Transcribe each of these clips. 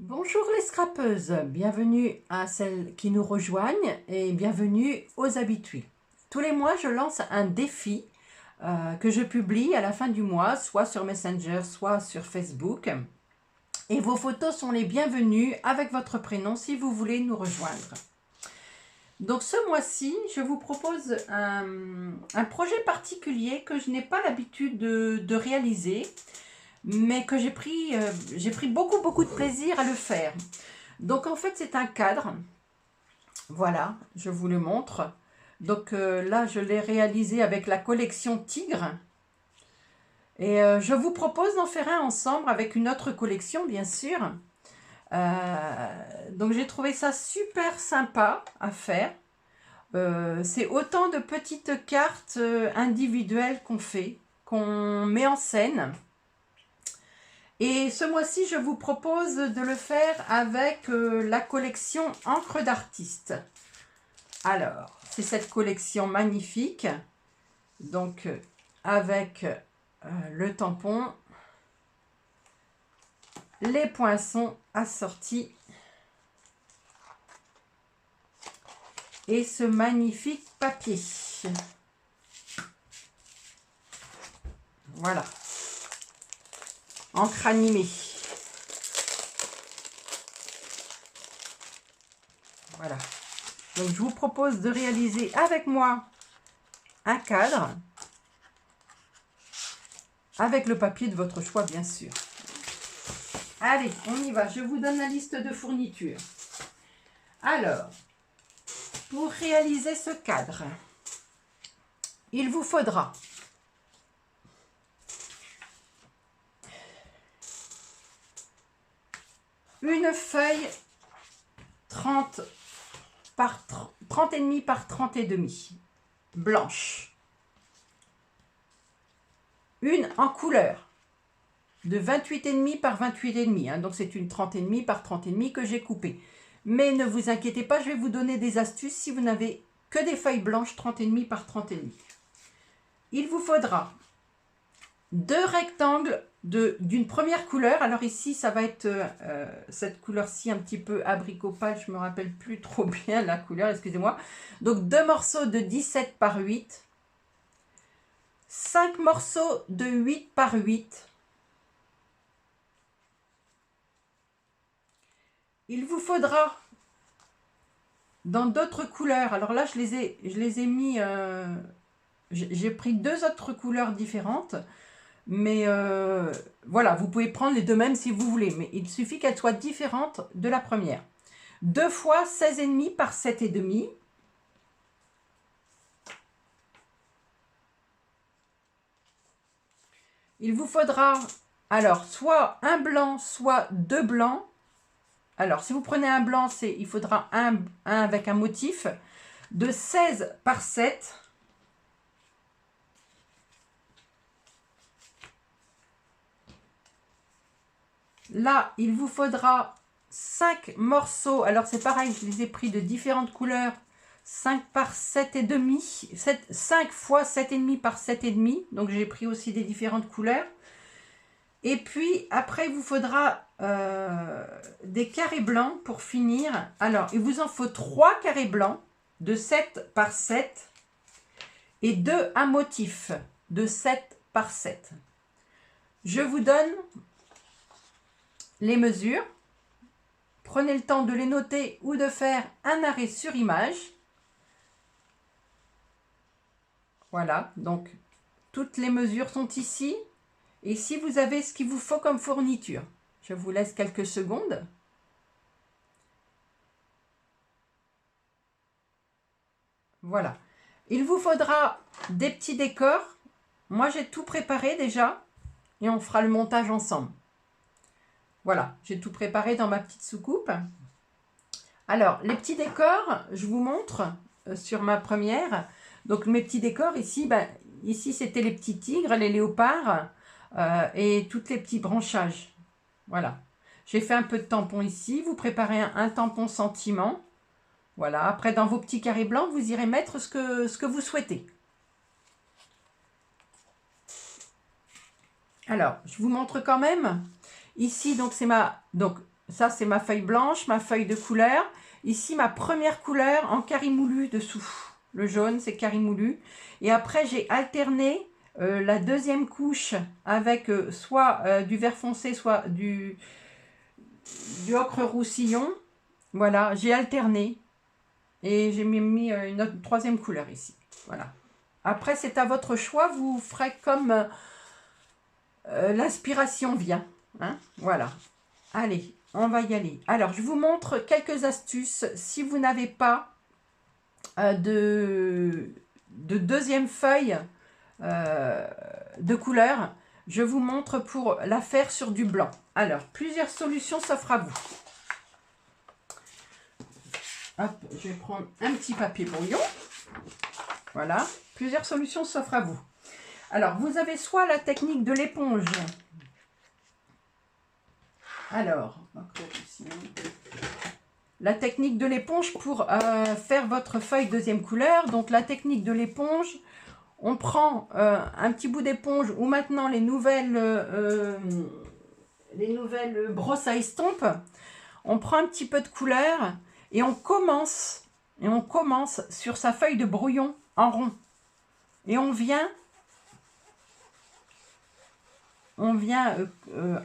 Bonjour les scrapeuses, bienvenue à celles qui nous rejoignent et bienvenue aux habitués. Tous les mois, je lance un défi que je publie à la fin du mois, soit sur Messenger, soit sur Facebook. Et vos photos sont les bienvenues avec votre prénom si vous voulez nous rejoindre. Donc ce mois-ci, je vous propose un projet particulier que je n'ai pas l'habitude de réaliser, mais que j'ai pris beaucoup de plaisir à le faire. Donc en fait c'est un cadre, voilà, je vous le montre. Donc là je l'ai réalisé avec la collection Tigre. Et je vous propose d'en faire un ensemble avec une autre collection bien sûr. Donc j'ai trouvé ça super sympa à faire. C'est autant de petites cartes individuelles qu'on fait, qu'on met en scène. Et ce mois-ci, je vous propose de le faire avec la collection Encre d'artiste. Alors, c'est cette collection magnifique. Donc, avec le tampon, les poinçons assortis et ce magnifique papier. Voilà. Encre animée. Voilà. Donc je vous propose de réaliser avec moi un cadre avec le papier de votre choix bien sûr. Allez, on y va. Je vous donne la liste de fournitures. Alors, pour réaliser ce cadre, il vous faudra une feuille 30 par 30,5 par 30,5 blanche, une en couleur de 28,5 par 28,5 hein, donc c'est une 30,5 par 30,5 que j'ai coupée. Mais ne vous inquiétez pas, je vais vous donner des astuces si vous n'avez que des feuilles blanches 30,5 par 30,5. Il vous faudra deux rectangles d'une première couleur. Alors ici, ça va être cette couleur-ci un petit peu abricot pâle. Je ne me rappelle plus trop bien la couleur, excusez-moi. Donc deux morceaux de 17 par 8. 5 morceaux de 8 par 8. Il vous faudra dans d'autres couleurs. Alors là, je les ai mis... j'ai pris deux autres couleurs différentes. Mais voilà, vous pouvez prendre les deux mêmes si vous voulez. Mais il suffit qu'elles soient différentes de la première. 2 fois 16,5 par 7,5. Il vous faudra alors soit un blanc, soit deux blancs. Alors, si vous prenez un blanc, il faudra un avec un motif de 16 par 7. Là, il vous faudra 5 morceaux. Alors, c'est pareil, je les ai pris de différentes couleurs. 5 par 7,5. 5 fois 7,5 par 7,5. Donc, j'ai pris aussi des différentes couleurs. Et puis, après, il vous faudra des carrés blancs pour finir. Alors, il vous en faut 3 carrés blancs de 7 par 7 et 2 à motif de 7 par 7. Je vous donne les mesures. Prenez le temps de les noter ou de faire un arrêt sur image. Voilà, donc toutes les mesures sont ici. Et si vous avez ce qu'il vous faut comme fourniture, je vous laisse quelques secondes. Voilà. Il vous faudra des petits décors. Moi, j'ai tout préparé déjà. Et on fera le montage ensemble. Voilà, j'ai tout préparé dans ma petite soucoupe. Alors, les petits décors, je vous montre sur ma première. Donc, mes petits décors ici, ici c'était les petits tigres, les léopards et tous les petits branchages. Voilà. J'ai fait un peu de tampon ici. Vous préparez un tampon sentiment. Voilà. Après, dans vos petits carrés blancs, vous irez mettre ce que vous souhaitez. Alors, je vous montre quand même. Ici, donc, c'est Ça, c'est ma feuille blanche, ma feuille de couleur. Ici, ma première couleur en carimoulu dessous. Le jaune, c'est carimoulu. Et après, j'ai alterné la deuxième couche avec soit du vert foncé, soit du ocre roussillon. Voilà, j'ai alterné. Et j'ai mis une autre, troisième couleur ici. Voilà. Après, c'est à votre choix. Vous ferez comme l'inspiration vient. Hein, voilà. Allez, on va y aller. Alors, je vous montre quelques astuces. Si vous n'avez pas de deuxième feuille de couleur, je vous montre pour la faire sur du blanc. Alors, plusieurs solutions s'offrent à vous. Hop, je vais prendre un petit papier brouillon. Voilà, plusieurs solutions s'offrent à vous. Alors, vous avez soit la technique de l'éponge. Alors, la technique de l'éponge pour faire votre feuille deuxième couleur. Donc, la technique de l'éponge, on prend un petit bout d'éponge ou maintenant les nouvelles brosses à estompe. On prend un petit peu de couleur et on commence sur sa feuille de brouillon en rond. Et on vient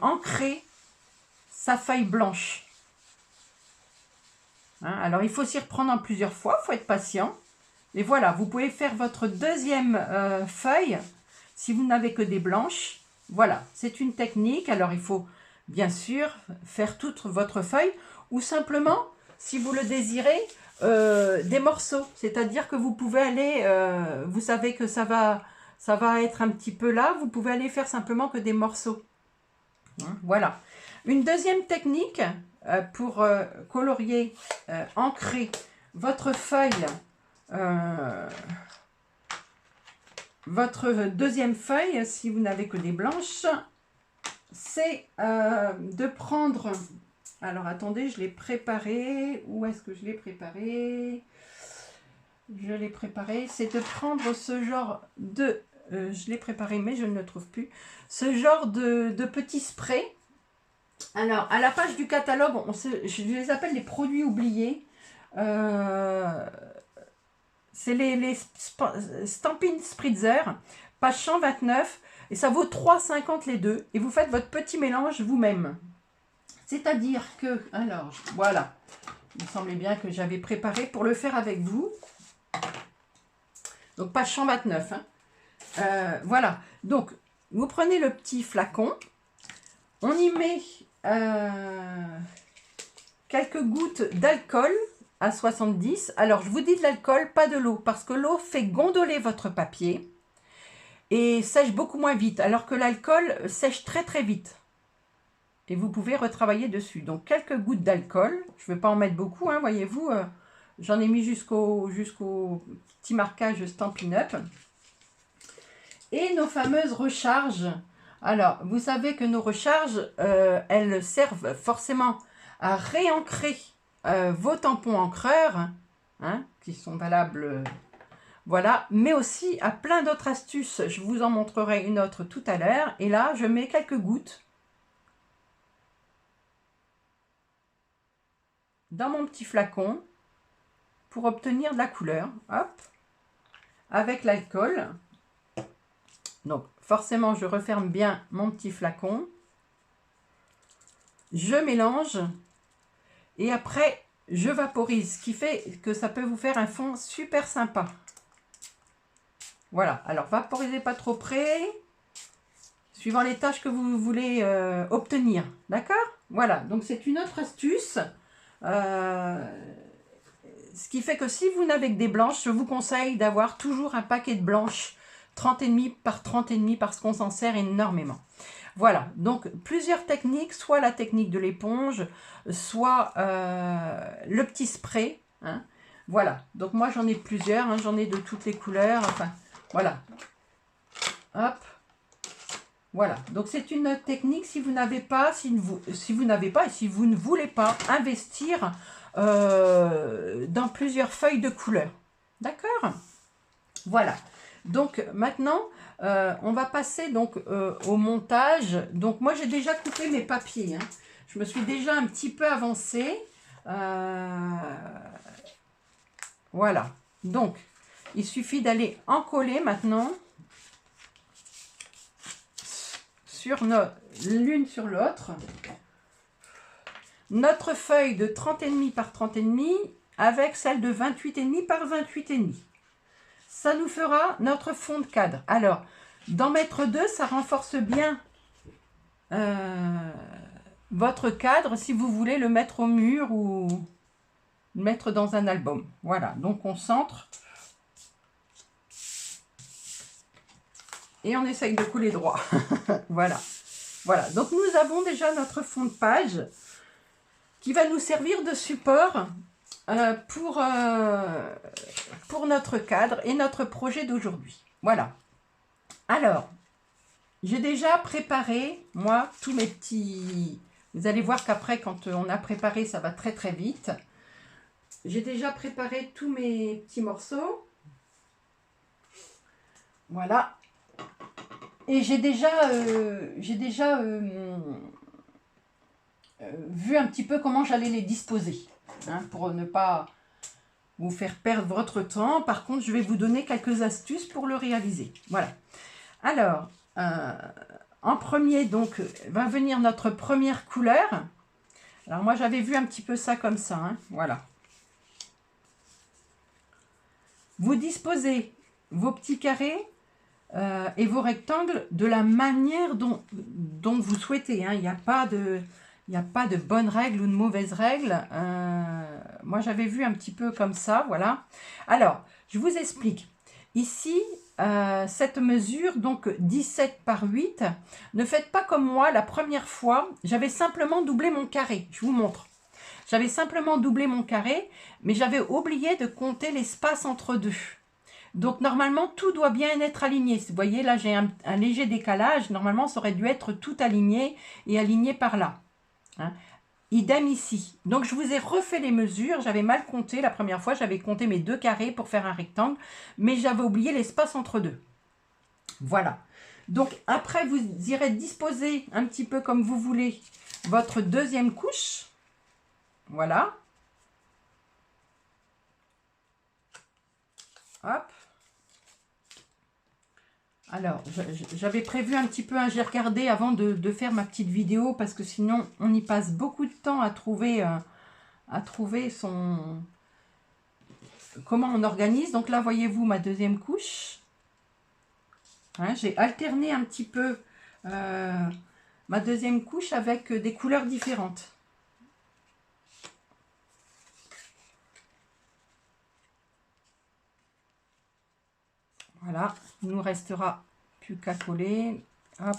ancrer sa feuille blanche. Hein, alors, il faut s'y reprendre en plusieurs fois, il faut être patient. Et voilà, vous pouvez faire votre deuxième feuille si vous n'avez que des blanches. Voilà, c'est une technique. Alors, il faut bien sûr faire toute votre feuille ou simplement, si vous le désirez, des morceaux. C'est-à-dire que vous pouvez aller, vous savez que ça va être un petit peu là, vous pouvez aller faire simplement que des morceaux. Hein, voilà. Une deuxième technique pour colorier, ancrer votre feuille, votre deuxième feuille, si vous n'avez que des blanches, c'est de prendre... Alors, attendez, je l'ai préparé. Où est-ce que je l'ai préparé? Je l'ai préparé. C'est de prendre ce genre de... je l'ai préparé, mais je ne le trouve plus. Ce genre de petit spray. Alors, à la page du catalogue, je les appelle les produits oubliés. C'est les Stampin' Spritzer, page 129. Et ça vaut 3,50 les deux. Et vous faites votre petit mélange vous-même. C'est-à-dire que, alors, voilà, il me semblait bien que j'avais préparé pour le faire avec vous. Donc, page 129. Hein. Voilà, donc, vous prenez le petit flacon, on y met quelques gouttes d'alcool à 70. Alors, je vous dis de l'alcool, pas de l'eau, parce que l'eau fait gondoler votre papier et sèche beaucoup moins vite, alors que l'alcool sèche très très vite. Et vous pouvez retravailler dessus. Donc, quelques gouttes d'alcool. Je ne vais pas en mettre beaucoup, hein, voyez-vous. J'en ai mis jusqu'au petit marquage Stampin' Up. Et nos fameuses recharges. Alors, vous savez que nos recharges, elles servent forcément à réancrer vos tampons encreurs, hein, qui sont valables, voilà, mais aussi à plein d'autres astuces. Je vous en montrerai une autre tout à l'heure. Et là, je mets quelques gouttes dans mon petit flacon pour obtenir de la couleur. Hop, avec l'alcool. Donc, forcément, je referme bien mon petit flacon. Je mélange. Et après, je vaporise. Ce qui fait que ça peut vous faire un fond super sympa. Voilà. Alors, vaporisez pas trop près. Suivant les tâches que vous voulez obtenir. D'accord? Voilà. Donc, c'est une autre astuce. Ce qui fait que si vous n'avez que des blanches, je vous conseille d'avoir toujours un paquet de blanches 30,5 par 30,5 parce qu'on s'en sert énormément. Voilà, donc plusieurs techniques, soit la technique de l'éponge, soit le petit spray. Hein. Voilà, donc moi j'en ai plusieurs, hein, j'en ai de toutes les couleurs. Enfin, voilà. Hop. Voilà, donc c'est une technique si vous n'avez pas, si vous n'avez pas et si vous ne voulez pas investir dans plusieurs feuilles de couleurs. D'accord? Voilà. Donc maintenant, on va passer donc au montage. Donc moi j'ai déjà coupé mes papiers. Hein. Je me suis déjà un petit peu avancée. Voilà. Donc, il suffit d'aller en coller maintenant sur l'une sur l'autre. Notre feuille de 30,5 par 30,5 avec celle de 28,5 par 28,5. Ça nous fera notre fond de cadre. Alors, d'en mettre deux, ça renforce bien votre cadre si vous voulez le mettre au mur ou le mettre dans un album. Voilà, donc on centre et on essaye de couler droit. Voilà. Voilà, donc nous avons déjà notre fond de page qui va nous servir de support pour notre cadre et notre projet d'aujourd'hui. Voilà. Alors, j'ai déjà préparé, moi, tous mes petits... Vous allez voir qu'après, quand on a préparé, ça va très très vite. J'ai déjà préparé tous mes petits morceaux. Voilà. Et j'ai déjà vu un petit peu comment j'allais les disposer. Hein, pour ne pas vous faire perdre votre temps. Par contre, je vais vous donner quelques astuces pour le réaliser. Voilà. Alors, en premier, donc, va venir notre première couleur. Alors, moi, j'avais vu un petit peu ça comme ça. Hein, voilà. Vous disposez vos petits carrés et vos rectangles de la manière dont vous souhaitez. Hein. Il n'y a pas de bonne règle ou de mauvaise règle. Moi, j'avais vu un petit peu comme ça, voilà. Alors, je vous explique. Ici, cette mesure, donc 17 par 8, ne faites pas comme moi la première fois. J'avais simplement doublé mon carré. Je vous montre. J'avais simplement doublé mon carré, mais j'avais oublié de compter l'espace entre deux. Donc, normalement, tout doit bien être aligné. Vous voyez, là, j'ai un léger décalage. Normalement, ça aurait dû être tout aligné et aligné par là. Hein. Idem ici. Donc, je vous ai refait les mesures. J'avais mal compté. La première fois, j'avais compté mes deux carrés pour faire un rectangle, mais j'avais oublié l'espace entre deux. Voilà. Donc, après, vous irez disposer un petit peu comme vous voulez votre deuxième couche. Voilà. Hop. Alors, j'avais prévu un petit peu, hein, j'ai regardé avant de faire ma petite vidéo parce que sinon, on y passe beaucoup de temps à trouver comment on organise. Donc là, voyez-vous ma deuxième couche. Hein, j'ai alterné un petit peu ma deuxième couche avec des couleurs différentes. Voilà, il nous restera plus qu'à coller. Hop.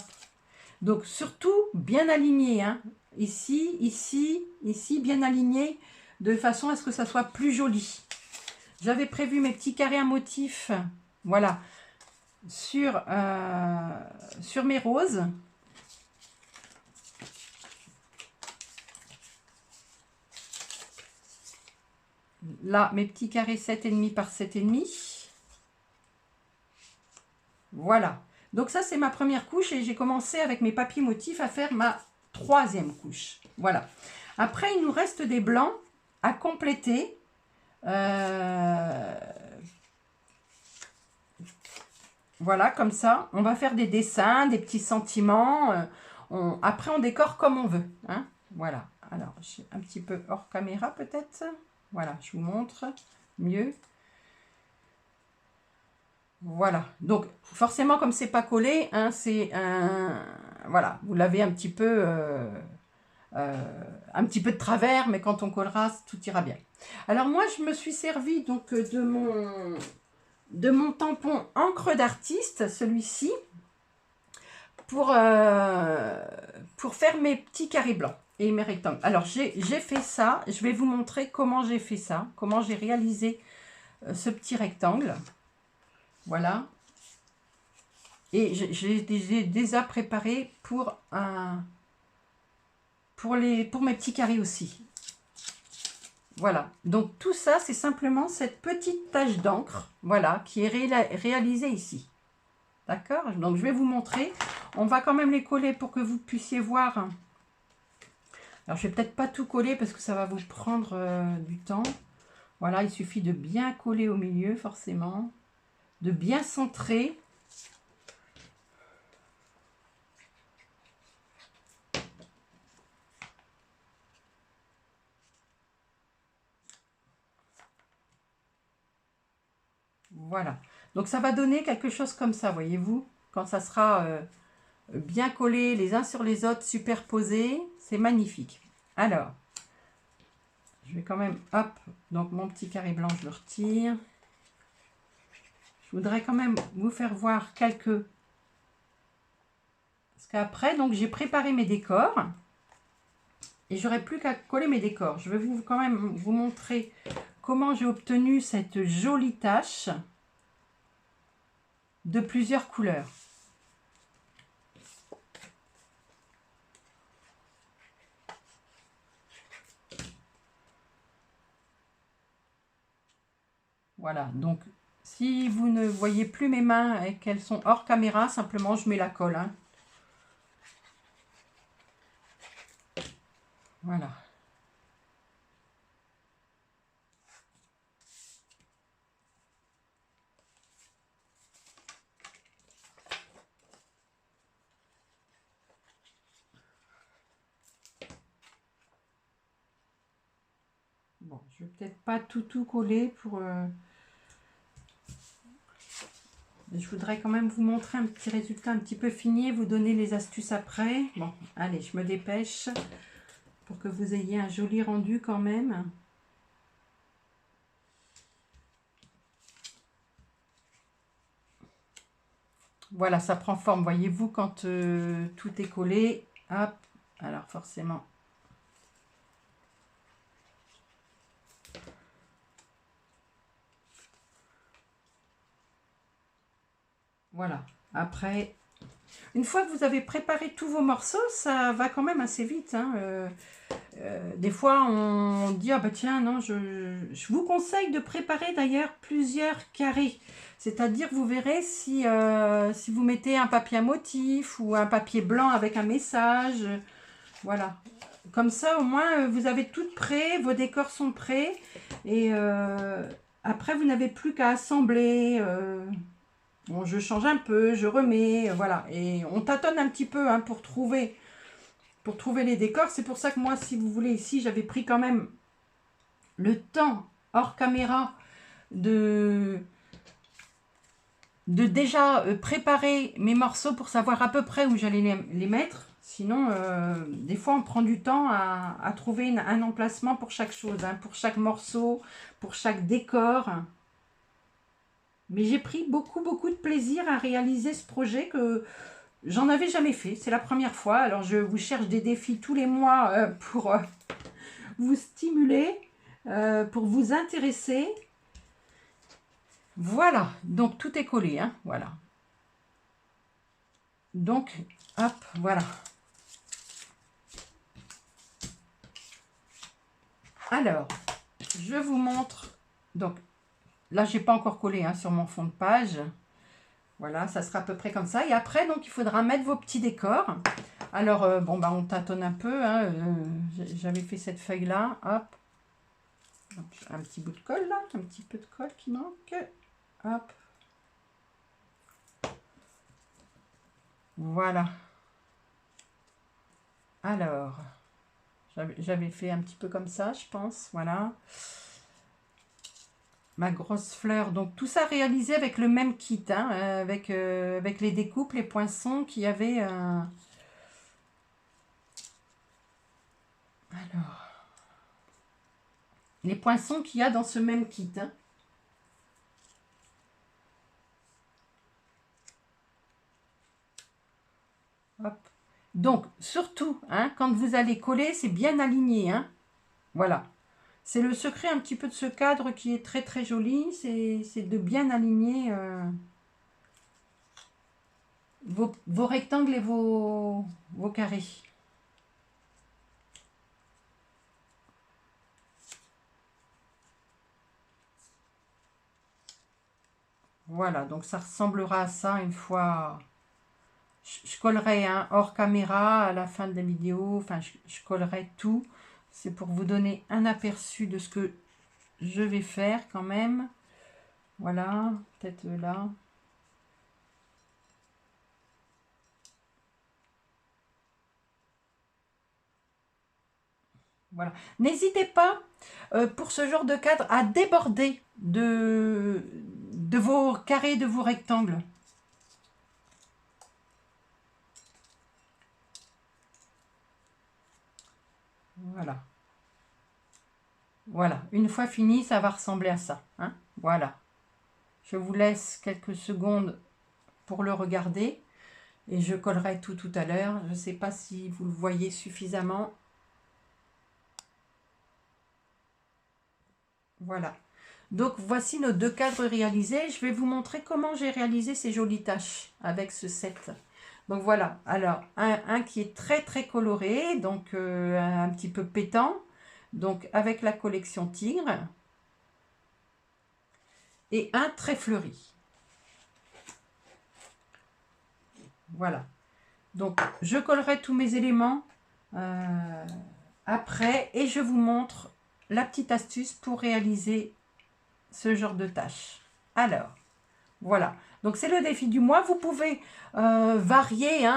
Donc, surtout, bien aligné. Hein. Ici, ici, ici, bien aligné, de façon à ce que ça soit plus joli. J'avais prévu mes petits carrés à motifs, voilà, sur mes roses. Là, mes petits carrés 7,5 par 7,5. Voilà. Donc ça, c'est ma première couche et j'ai commencé avec mes papiers motifs à faire ma troisième couche. Voilà. Après, il nous reste des blancs à compléter. Voilà, comme ça. On va faire des dessins, des petits sentiments. Après, on décore comme on veut. Hein. Voilà. Alors, je suis un petit peu hors caméra peut-être. Voilà, je vous montre mieux. Voilà, donc forcément comme c'est pas collé, hein, c'est un... Voilà, vous l'avez un petit peu de travers, mais quand on collera, tout ira bien. Alors moi, je me suis servi donc de mon tampon encre d'artiste, celui-ci, pour faire mes petits carrés blancs et mes rectangles. Alors j'ai fait ça, je vais vous montrer comment j'ai fait ça, comment j'ai réalisé ce petit rectangle. Voilà. Et j'ai déjà préparé pour mes petits carrés aussi. Voilà. Donc tout ça, c'est simplement cette petite tache d'encre, voilà, qui est réalisée ici. D'accord? Donc je vais vous montrer. On va quand même les coller pour que vous puissiez voir Alors, je vais peut-être pas tout coller parce que ça va vous prendre du temps. Voilà, il suffit de bien coller au milieu, forcément. De bien centrer. Voilà. Donc, ça va donner quelque chose comme ça, voyez-vous. Quand ça sera bien collé les uns sur les autres, superposés, c'est magnifique. Alors, je vais quand même, hop, donc mon petit carré blanc, je le retire. Je voudrais quand même vous faire voir quelques... Parce qu'après, donc j'ai préparé mes décors. Et j'aurai plus qu'à coller mes décors. Je vais quand même vous montrer comment j'ai obtenu cette jolie tache de plusieurs couleurs. Voilà, donc si vous ne voyez plus mes mains et qu'elles sont hors caméra, simplement je mets la colle. Hein. Voilà. Bon, je vais peut-être pas tout coller pour... Je voudrais quand même vous montrer un petit résultat un petit peu fini, vous donner les astuces après. Bon, allez, je me dépêche pour que vous ayez un joli rendu quand même. Voilà, ça prend forme, voyez-vous, quand tout est collé. Hop, alors forcément. Voilà, après, une fois que vous avez préparé tous vos morceaux, ça va quand même assez vite. Hein. Des fois, on dit, ah bah tiens, non, je vous conseille de préparer d'ailleurs plusieurs carrés. C'est-à-dire, vous verrez si vous mettez un papier à motif ou un papier blanc avec un message. Voilà. Comme ça, au moins, vous avez tout prêt, vos décors sont prêts. Et après, vous n'avez plus qu'à assembler. Bon, je change un peu, je remets, voilà. Et on tâtonne un petit peu hein, pour trouver les décors. C'est pour ça que moi, si vous voulez, ici, j'avais pris quand même le temps, hors caméra, de déjà préparer mes morceaux pour savoir à peu près où j'allais les mettre. Sinon, des fois, on prend du temps à trouver un emplacement pour chaque chose, hein, pour chaque morceau, pour chaque décor. Mais j'ai pris beaucoup de plaisir à réaliser ce projet que j'en avais jamais fait. C'est la première fois. Alors, je vous cherche des défis tous les mois pour vous stimuler, pour vous intéresser. Voilà, donc tout est collé, hein, voilà. Donc, hop, voilà. Alors, je vous montre. Donc, là, j'ai pas encore collé hein, sur mon fond de page. Voilà, ça sera à peu près comme ça. Et après, donc, il faudra mettre vos petits décors. Alors, bon, bah, on tâtonne un peu. Hein, j'avais fait cette feuille-là. Hop. Un petit bout de colle, là. Un petit peu de colle qui manque. Hop. Voilà. Alors, j'avais fait un petit peu comme ça, je pense. Voilà. Ma grosse fleur. Donc, tout ça réalisé avec le même kit. Hein, avec les découpes, les poinçons qu'il y avait... Alors... Les poinçons qu'il y a dans ce même kit. Hein. Hop. Donc, surtout, hein, quand vous allez coller, c'est bien aligné. Hein. Voilà. C'est le secret un petit peu de ce cadre qui est très joli. C'est de bien aligner vos rectangles et vos carrés. Voilà, donc ça ressemblera à ça une fois Je collerai hors caméra à la fin de la vidéo. Enfin, je collerai tout. C'est pour vous donner un aperçu de ce que je vais faire quand même. Voilà, peut-être là. Voilà. N'hésitez pas, pour ce genre de cadre, à déborder de vos carrés, de vos rectangles. Voilà. Voilà. Une fois fini, ça va ressembler à ça. Hein. Voilà. Je vous laisse quelques secondes pour le regarder. Et je collerai tout à l'heure. Je ne sais pas si vous le voyez suffisamment. Voilà. Donc, voici nos deux cadres réalisés. Je vais vous montrer comment j'ai réalisé ces jolies taches avec ce set. Donc, voilà. Alors, un qui est très coloré, donc un petit peu pétant. Donc, avec la collection Tigre. Et un très fleuri. Voilà. Donc, je collerai tous mes éléments après et je vous montre la petite astuce pour réaliser ce genre de tâches. Alors, voilà. Donc, c'est le défi du mois. Vous pouvez varier,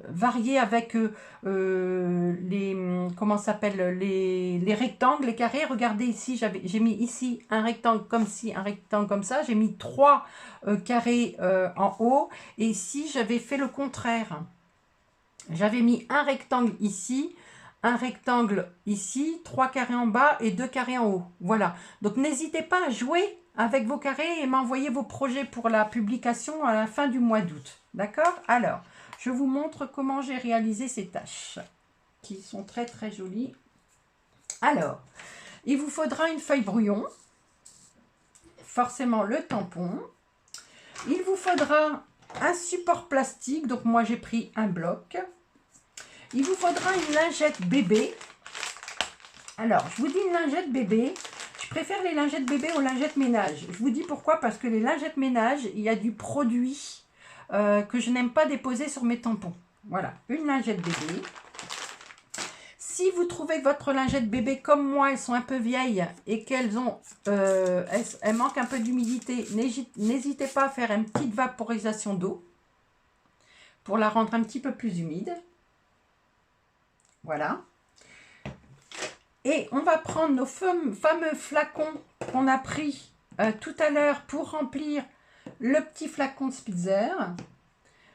varier avec les, comment s'appelle, les rectangles, les carrés. Regardez ici, j'ai mis ici un rectangle comme ci, un rectangle comme ça. J'ai mis 3 carrés en haut. Et ici, j'avais fait le contraire. J'avais mis un rectangle ici, un rectangle ici, 3 carrés en bas et 2 carrés en haut. Voilà. Donc, n'hésitez pas à jouer avec vos carrés et m'envoyer vos projets pour la publication à la fin du mois d'août. D'accord? Alors, je vous montre comment j'ai réalisé ces tâches qui sont très jolies. Alors, il vous faudra une feuille brouillon, forcément le tampon. Il vous faudra un support plastique, donc moi j'ai pris un bloc. Il vous faudra une lingette bébé. Alors, je vous dis une lingette bébé. Je préfère les lingettes bébé aux lingettes ménage. Je vous dis pourquoi, parce que les lingettes ménage, il y a du produit que je n'aime pas déposer sur mes tampons. Voilà, une lingette bébé. Si vous trouvez que votre lingette bébé, comme moi, elles sont un peu vieilles et qu'elles ont, elles manquent un peu d'humidité, n'hésitez pas à faire une petite vaporisation d'eau pour la rendre un petit peu plus humide. Voilà. Et on va prendre nos fameux flacons qu'on a pris tout à l'heure pour remplir le petit flacon de Spitzer.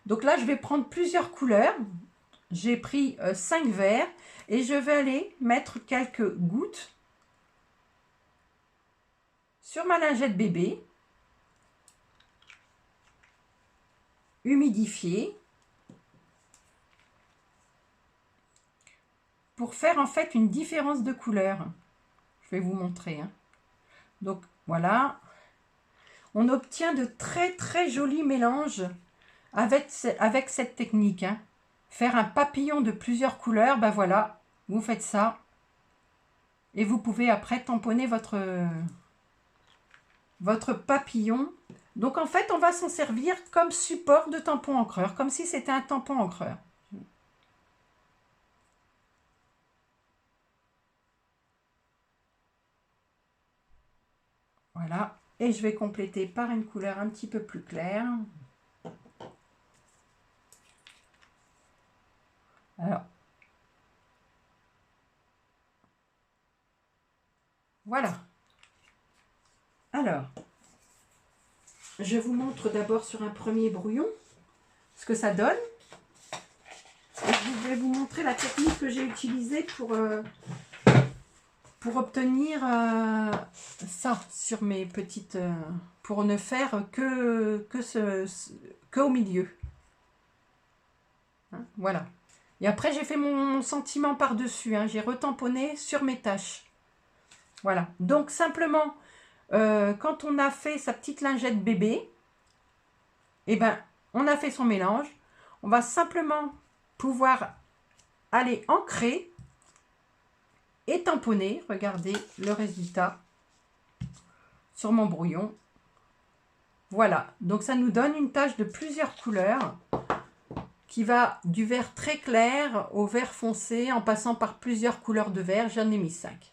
Donc là, je vais prendre plusieurs couleurs. J'ai pris 5 verres et je vais aller mettre quelques gouttes sur ma lingette bébé, humidifiée, pour faire en fait une différence de couleur. Je vais vous montrer. Hein. Donc voilà, on obtient de très jolis mélanges avec cette technique. Hein. Faire un papillon de plusieurs couleurs, ben voilà, vous faites ça. Et vous pouvez après tamponner votre papillon. Donc en fait, on va s'en servir comme support de tampon encreur, comme si c'était un tampon encreur. Voilà, et je vais compléter par une couleur un petit peu plus claire. Alors, voilà. Alors, je vous montre d'abord sur un premier brouillon ce que ça donne. Et je vais vous montrer la technique que j'ai utilisée pour obtenir ça sur mes petites... pour ne faire que au milieu. Hein, voilà. Et après, j'ai fait mon sentiment par-dessus. Hein, j'ai retamponné sur mes taches. Voilà. Donc, simplement, quand on a fait sa petite lingette bébé, eh ben, on a fait son mélange. On va simplement pouvoir aller ancrer et tamponner. Regardez le résultat sur mon brouillon. Voilà. Donc, ça nous donne une tache de plusieurs couleurs. qui va du vert très clair au vert foncé en passant par plusieurs couleurs de vert. J'en ai mis 5.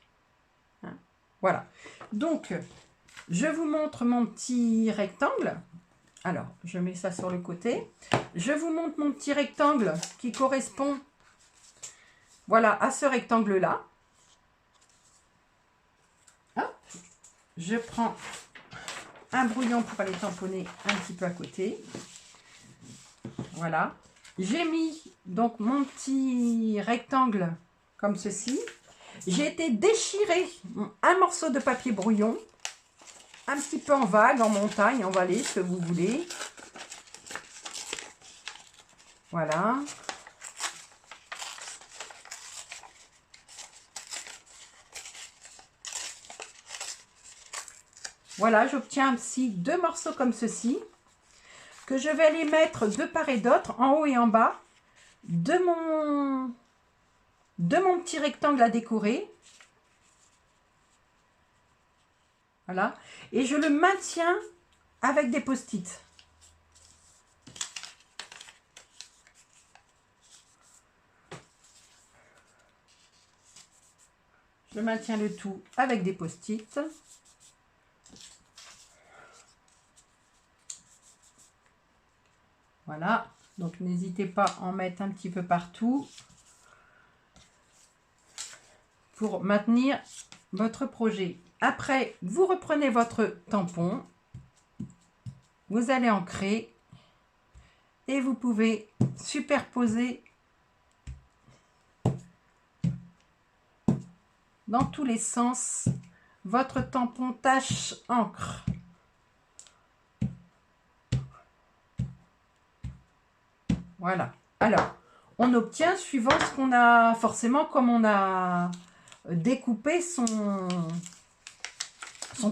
Hein, voilà. Donc, je vous montre mon petit rectangle. Alors, je mets ça sur le côté. Je vous montre mon petit rectangle qui correspond, voilà, à ce rectangle-là. Je prends un brouillon pour aller tamponner un petit peu à côté. Voilà. J'ai mis donc mon petit rectangle comme ceci. J'ai été déchirer un morceau de papier brouillon, un petit peu en vague, en montagne, en vallée, ce que vous voulez. Voilà. Voilà, j'obtiens ainsi 2 morceaux comme ceci, que je vais aller mettre de part et d'autre, en haut et en bas, de mon petit rectangle à décorer. Voilà. Et je le maintiens avec des post-it. Je maintiens le tout avec des post-it. Voilà, donc n'hésitez pas à en mettre un petit peu partout pour maintenir votre projet. Après, vous reprenez votre tampon, vous allez ancrer et vous pouvez superposer dans tous les sens votre tampon tache encre. Voilà. Alors, on obtient suivant ce qu'on a, forcément, comme on a découpé son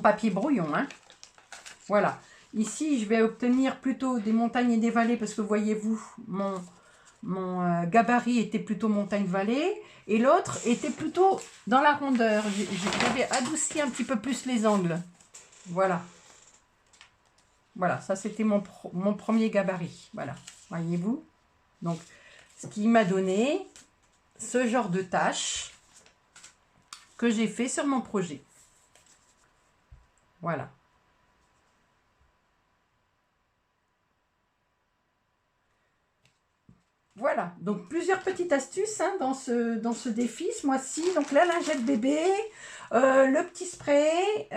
papier brouillon. Hein. Voilà. Ici, je vais obtenir plutôt des montagnes et des vallées parce que voyez-vous, mon gabarit était plutôt montagne-vallée et l'autre était plutôt dans la rondeur. J'avais adouci un petit peu plus les angles. Voilà. Voilà, ça c'était mon premier gabarit. Voilà, voyez-vous. Donc, ce qui m'a donné ce genre de tâche que j'ai fait sur mon projet. Voilà. Voilà, donc plusieurs petites astuces hein, dans ce défi ce mois-ci. Donc la lingette bébé, le petit spray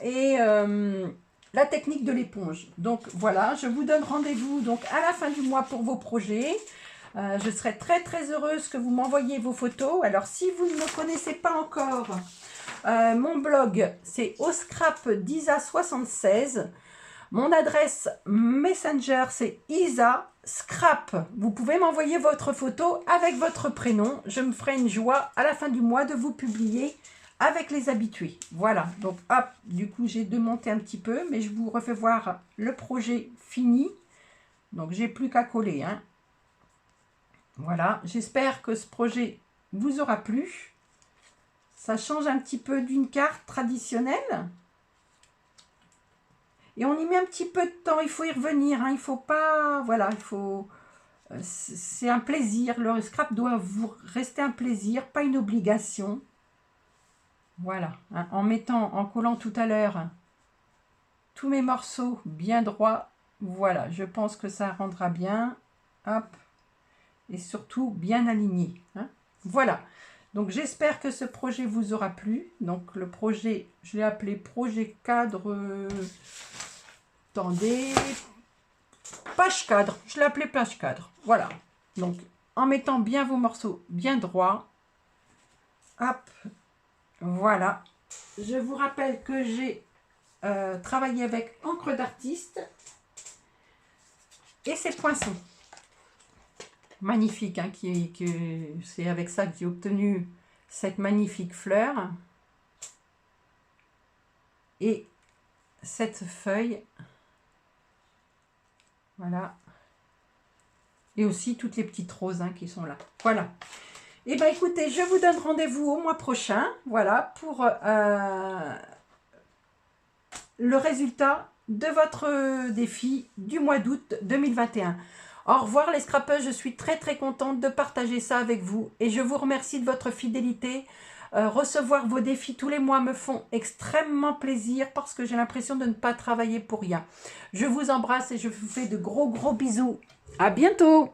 et la technique de l'éponge. Donc voilà, je vous donne rendez-vous donc à la fin du mois pour vos projets. Je serai très très heureuse que vous m'envoyiez vos photos. Alors si vous ne me connaissez pas encore, mon blog c'est oscrapdisa76. Mon adresse Messenger, c'est Isa Scrap. Vous pouvez m'envoyer votre photo avec votre prénom. Je me ferai une joie à la fin du mois de vous publier avec les habitués. Voilà, donc hop, du coup, j'ai démonté un petit peu, mais je vous refais voir le projet fini. Donc, j'ai plus qu'à coller. Hein. Voilà, j'espère que ce projet vous aura plu. Ça change un petit peu d'une carte traditionnelle. Et on y met un petit peu de temps, il faut y revenir, hein, il faut pas, voilà, il faut, c'est un plaisir, le scrap doit vous rester un plaisir, pas une obligation. Voilà, hein, en collant tout à l'heure tous mes morceaux bien droits, voilà, je pense que ça rendra bien, hop, et surtout bien aligné. Hein. Voilà, donc j'espère que ce projet vous aura plu. Donc le projet, je l'ai appelé projet cadre... Attendez, page cadre, je l'appelais page cadre, voilà. Donc, en mettant bien vos morceaux bien droits, hop, voilà. Je vous rappelle que j'ai travaillé avec encre d'artiste et ces poinçons. Magnifique, hein, c'est avec ça que j'ai obtenu cette magnifique fleur. Et cette feuille... Voilà. Et aussi toutes les petites roses hein, qui sont là. Voilà. Et bien écoutez, je vous donne rendez-vous au mois prochain. Voilà, pour le résultat de votre défi du mois d'août 2021. Au revoir les scrappeuses, je suis très très contente de partager ça avec vous et je vous remercie de votre fidélité. Recevoir vos défis tous les mois me font extrêmement plaisir parce que j'ai l'impression de ne pas travailler pour rien. Je vous embrasse et je vous fais de gros bisous. À bientôt!